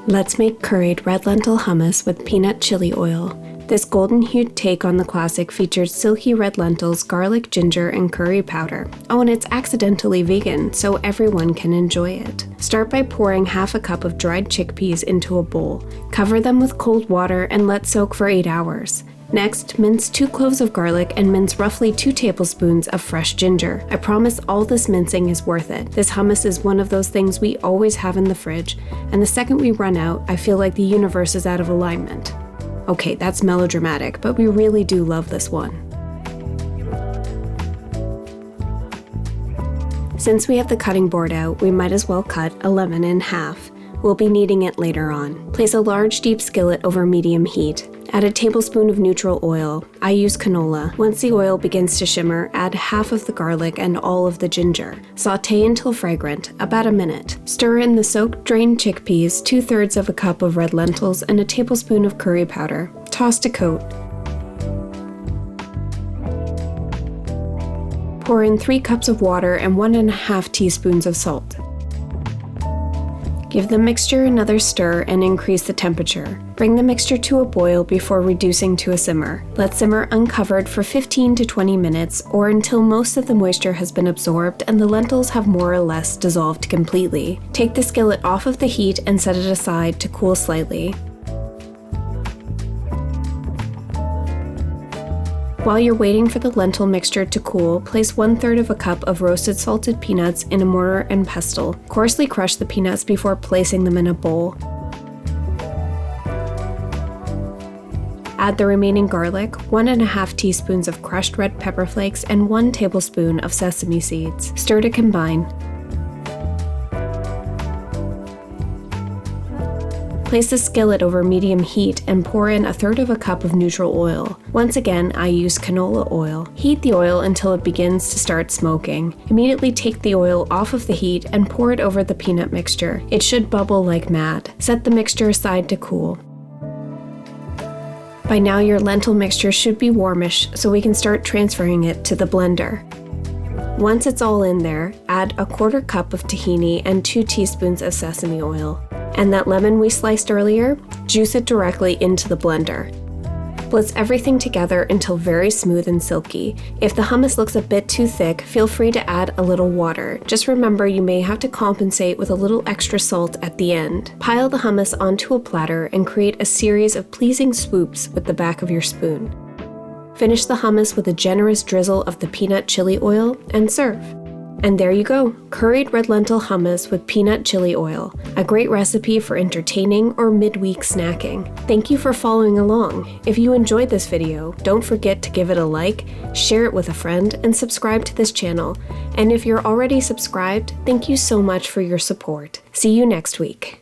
Let's make curried red lentil hummus with peanut chili oil. This golden-hued take on the classic features silky red lentils, garlic, ginger, and curry powder. Oh, and it's accidentally vegan, so everyone can enjoy it. Start by pouring half a cup of dried chickpeas into a bowl. Cover them with cold water and let soak for 8 hours. Next, mince 2 cloves of garlic and mince roughly 2 tablespoons of fresh ginger. I promise all this mincing is worth it. This hummus is one of those things we always have in the fridge, and the second we run out, I feel like the universe is out of alignment. Okay, that's melodramatic, but we really do love this one. Since we have the cutting board out, we might as well cut a lemon in half. We'll be needing it later on. Place a large deep skillet over medium heat. Add a tablespoon of neutral oil. I use canola. Once the oil begins to shimmer, add half of the garlic and all of the ginger. Sauté until fragrant, about a minute. Stir in the soaked drained chickpeas, 2/3 of a cup of red lentils, and a tablespoon of curry powder. Toss to coat. Pour in 3 cups of water and 1½ teaspoons of salt. Give the mixture another stir and increase the temperature. Bring the mixture to a boil before reducing to a simmer. Let simmer uncovered for 15 to 20 minutes or until most of the moisture has been absorbed and the lentils have more or less dissolved completely. Take the skillet off of the heat and set it aside to cool slightly. While you're waiting for the lentil mixture to cool, place 1/3 of a cup of roasted salted peanuts in a mortar and pestle. Coarsely crush the peanuts before placing them in a bowl. Add the remaining garlic, 1½ teaspoons of crushed red pepper flakes, and 1 tablespoon of sesame seeds. Stir to combine. Place the skillet over medium heat and pour in 1/3 of a cup of neutral oil. Once again, I use canola oil. Heat the oil until it begins to start smoking. Immediately take the oil off of the heat and pour it over the peanut mixture. It should bubble like mad. Set the mixture aside to cool. By now your lentil mixture should be warmish, so we can start transferring it to the blender. Once it's all in there, add 1/4 cup of tahini and 2 teaspoons of sesame oil. And that lemon we sliced earlier, juice it directly into the blender. Blitz everything together until very smooth and silky. If the hummus looks a bit too thick, feel free to add a little water. Just remember you may have to compensate with a little extra salt at the end. Pile the hummus onto a platter and create a series of pleasing swoops with the back of your spoon. Finish the hummus with a generous drizzle of the peanut chili oil and serve. And there you go, curried red lentil hummus with peanut chili oil. A great recipe for entertaining or midweek snacking. Thank you for following along. If you enjoyed this video, don't forget to give it a like, share it with a friend, and subscribe to this channel. And if you're already subscribed, thank you so much for your support. See you next week.